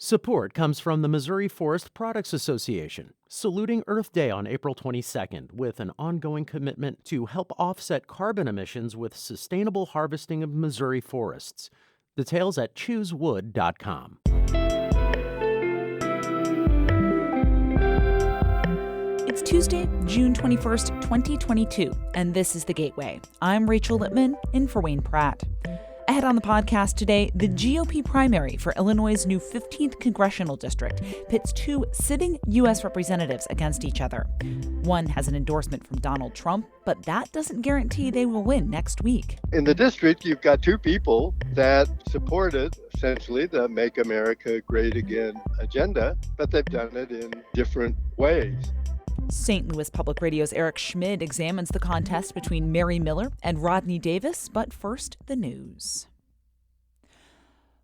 Support comes from the Missouri Forest Products Association, saluting Earth Day on April 22nd with an ongoing commitment to help offset carbon emissions with sustainable harvesting of Missouri forests. Details at choosewood.com. It's Tuesday, June 21st, 2022, and this is The Gateway. I'm Rachel Lippman, in for Wayne Pratt. Ahead on the podcast today, the GOP primary for Illinois' new 15th Congressional District pits two sitting U.S. representatives against each other. One has an endorsement from Donald Trump, but that doesn't guarantee they will win next week. In the district, you've got two people that supported, essentially, the Make America Great Again agenda, but they've done it in different ways. St. Louis Public Radio's Eric Schmid examines the contest between Mary Miller and Rodney Davis, but first, the news.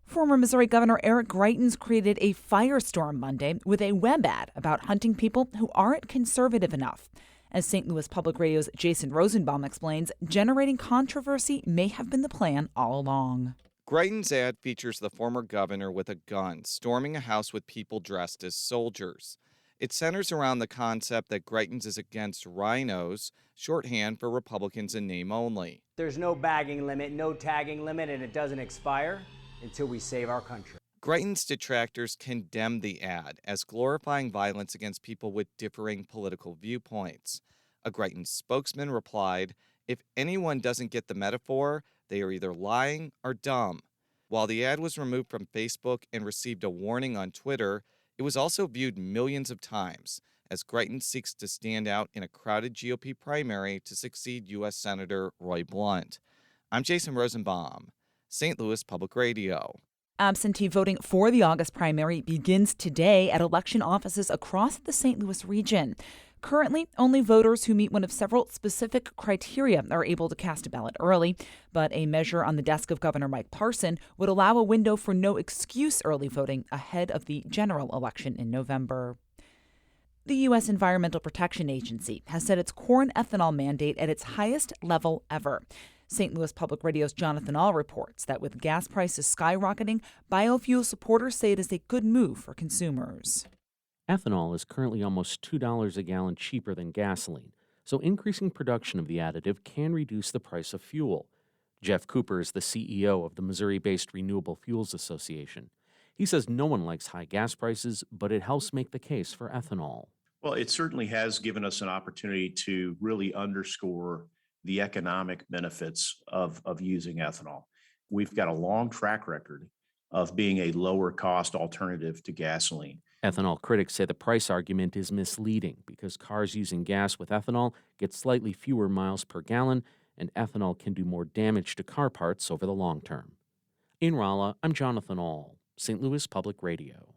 Former Missouri Governor Eric Greitens created a firestorm Monday with a web ad about hunting people who aren't conservative enough. As St. Louis Public Radio's Jason Rosenbaum explains, generating controversy may have been the plan all along. Greitens' ad features the former governor with a gun storming a house with people dressed as soldiers. It centers around the concept that Greitens is against rhinos, shorthand for Republicans in name only. There's no bagging limit, no tagging limit, and it doesn't expire until we save our country. Greitens' detractors condemned the ad as glorifying violence against people with differing political viewpoints. A Greitens spokesman replied, "If anyone doesn't get the metaphor, they are either lying or dumb." While the ad was removed from Facebook and received a warning on Twitter, it was also viewed millions of times as Greitens seeks to stand out in a crowded GOP primary to succeed U.S. Senator Roy Blunt. I'm Jason Rosenbaum, St. Louis Public Radio. Absentee voting for the August primary begins today at election offices across the St. Louis region. Currently, only voters who meet one of several specific criteria are able to cast a ballot early, but a measure on the desk of Governor Mike Parson would allow a window for no-excuse early voting ahead of the general election in November. The U.S. Environmental Protection Agency has set its corn ethanol mandate at its highest level ever. St. Louis Public Radio's Jonathan Ahl reports that with gas prices skyrocketing, biofuel supporters say it is a good move for consumers. Ethanol is currently almost $2 a gallon cheaper than gasoline, so increasing production of the additive can reduce the price of fuel. Jeff Cooper is the CEO of the Missouri-based Renewable Fuels Association. He says no one likes high gas prices, but it helps make the case for ethanol. Well, it certainly has given us an opportunity to really underscore the economic benefits of using ethanol. We've got a long track record of being a lower cost alternative to gasoline. Ethanol critics say the price argument is misleading because cars using gas with ethanol get slightly fewer miles per gallon, and ethanol can do more damage to car parts over the long term. In Rolla, I'm Jonathan Ahl, St. Louis Public Radio.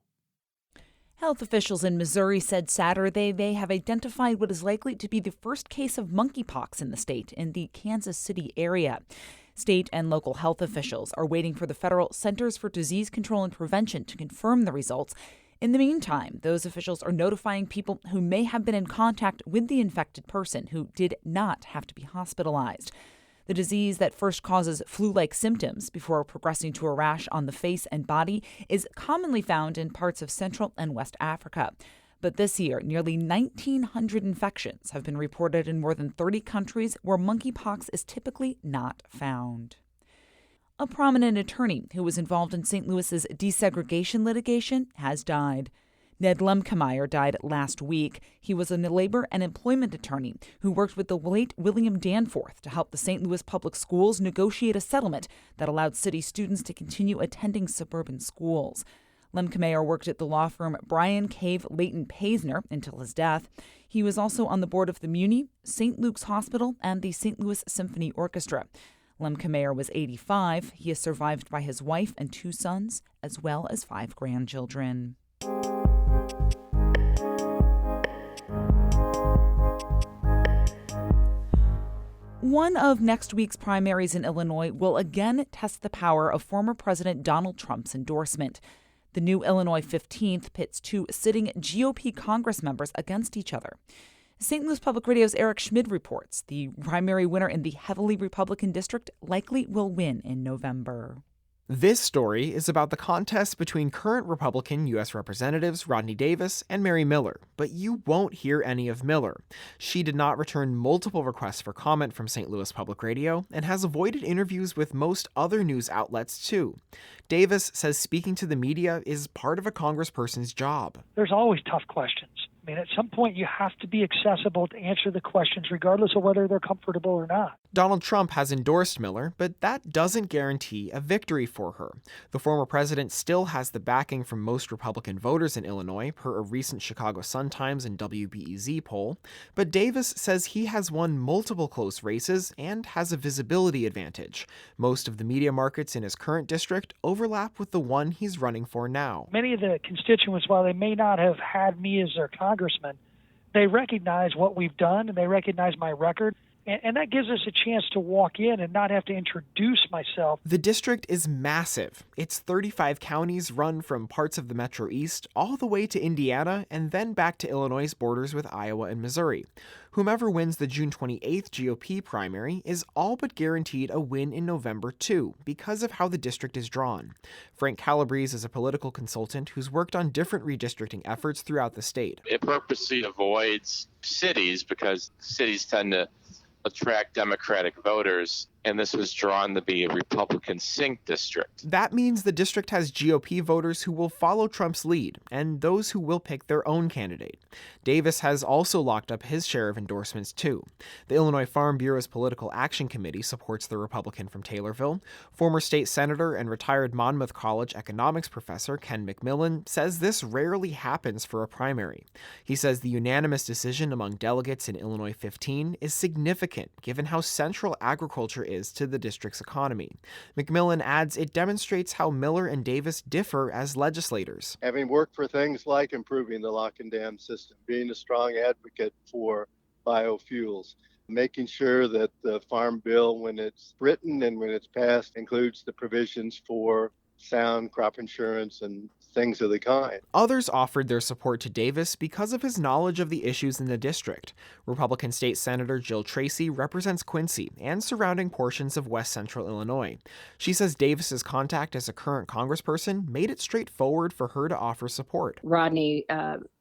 Health officials in Missouri said Saturday they have identified what is likely to be the first case of monkeypox in the state in the Kansas City area. State and local health officials are waiting for the federal Centers for Disease Control and Prevention to confirm the results. In the meantime, those officials are notifying people who may have been in contact with the infected person who did not have to be hospitalized. The disease that first causes flu-like symptoms before progressing to a rash on the face and body is commonly found in parts of Central and West Africa. But this year, nearly 1,900 infections have been reported in more than 30 countries where monkeypox is typically not found. A prominent attorney who was involved in St. Louis's desegregation litigation has died. Ned Lemkemeyer died last week. He was a labor and employment attorney who worked with the late William Danforth to help the St. Louis public schools negotiate a settlement that allowed city students to continue attending suburban schools. Lemkemeyer worked at the law firm Bryan Cave Leighton Paisner until his death. He was also on the board of the Muni, St. Luke's Hospital, and the St. Louis Symphony Orchestra. Lemkemeyer was 85. He is survived by his wife and 2 sons, as well as 5 grandchildren. One of next week's primaries in Illinois will again test the power of former President Donald Trump's endorsement. The new Illinois 15th pits 2 sitting GOP Congress members against each other. St. Louis Public Radio's Eric Schmid reports the primary winner in the heavily Republican district likely will win in November. This story is about the contest between current Republican U.S. Representatives Rodney Davis and Mary Miller, but you won't hear any of Miller. She did not return multiple requests for comment from St. Louis Public Radio and has avoided interviews with most other news outlets, too. Davis says speaking to the media is part of a congressperson's job. There's always tough questions. I mean, at some point, you have to be accessible to answer the questions, regardless of whether they're comfortable or not. Donald Trump has endorsed Miller, but that doesn't guarantee a victory for her. The former president still has the backing from most Republican voters in Illinois, per a recent Chicago Sun-Times and WBEZ poll. But Davis says he has won multiple close races and has a visibility advantage. Most of the media markets in his current district overlap with the one he's running for now. Many of the constituents, while they may not have had me as their congressman, they recognize what we've done and they recognize my record. And that gives us a chance to walk in and not have to introduce myself. The district is massive. It's 35 counties run from parts of the Metro East all the way to Indiana and then back to Illinois' borders with Iowa and Missouri. Whomever wins the June 28th GOP primary is all but guaranteed a win in November, too, because of how the district is drawn. Frank Calabrese is a political consultant who's worked on different redistricting efforts throughout the state. It purposely avoids cities because cities tend to attract Democratic voters, and this was drawn to be a Republican sink district. That means the district has GOP voters who will follow Trump's lead, and those who will pick their own candidate. Davis has also locked up his share of endorsements, too. The Illinois Farm Bureau's Political Action Committee supports the Republican from Taylorville. Former state senator and retired Monmouth College economics professor Ken McMillan says this rarely happens for a primary. He says the unanimous decision among delegates in Illinois 15 is significant, given how central agriculture is to the district's economy. McMillan adds it demonstrates how Miller and Davis differ as legislators. Having worked for things like improving the lock and dam system, being a strong advocate for biofuels, making sure that the Farm Bill, when it's written and when it's passed, includes the provisions for sound crop insurance and things of the kind. Others offered their support to Davis because of his knowledge of the issues in the district. Republican State Senator Jill Tracy represents Quincy and surrounding portions of west central Illinois. She says Davis's contact as a current congressperson made it straightforward for her to offer support. Rodney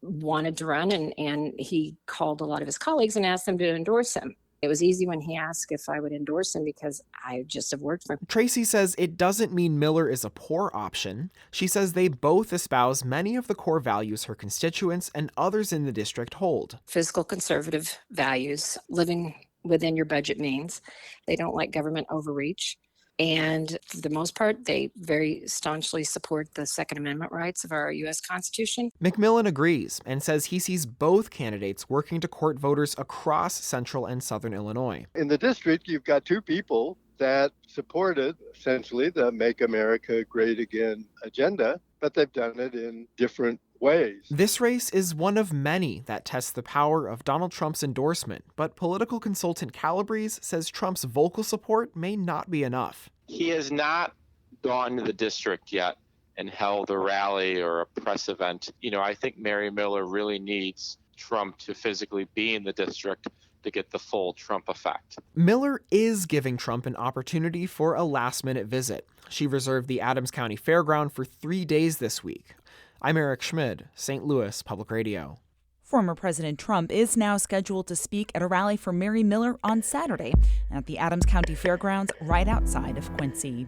wanted to run, and he called a lot of his colleagues and asked them to endorse him. It was easy when he asked if I would endorse him because I just have worked for him. Tracy says it doesn't mean Miller is a poor option. She says they both espouse many of the core values her constituents and others in the district hold. Fiscal conservative values, living within your budget means. They don't like government overreach. And for the most part, they very staunchly support the Second Amendment rights of our U.S. Constitution. McMillan agrees and says he sees both candidates working to court voters across central and southern Illinois. In the district, you've got two people that supported essentially the Make America Great Again agenda, but they've done it in different ways. This race is one of many that tests the power of Donald Trump's endorsement, but political consultant Calabrese says Trump's vocal support may not be enough. He has not gone to the district yet and held a rally or a press event. I think Mary Miller really needs Trump to physically be in the district to get the full Trump effect. Miller is giving Trump an opportunity for a last-minute visit. She reserved the Adams County Fairground for 3 days this week. I'm Eric Schmid, St. Louis Public Radio. Former President Trump is now scheduled to speak at a rally for Mary Miller on Saturday at the Adams County Fairgrounds right outside of Quincy.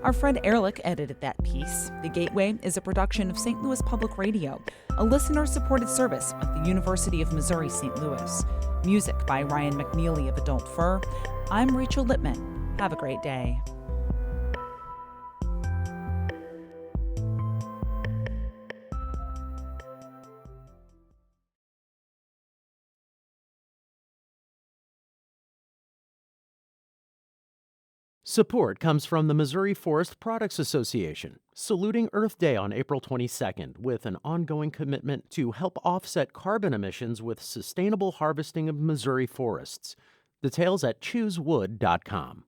Our Fred Ehrlich edited that piece. The Gateway is a production of St. Louis Public Radio, a listener-supported service of the University of Missouri St. Louis. Music by Ryan McNeely of Adult Fur. I'm Rachel Lippman. Have a great day. Support comes from the Missouri Forest Products Association, saluting Earth Day on April 22nd with an ongoing commitment to help offset carbon emissions with sustainable harvesting of Missouri forests. Details at choosewood.com.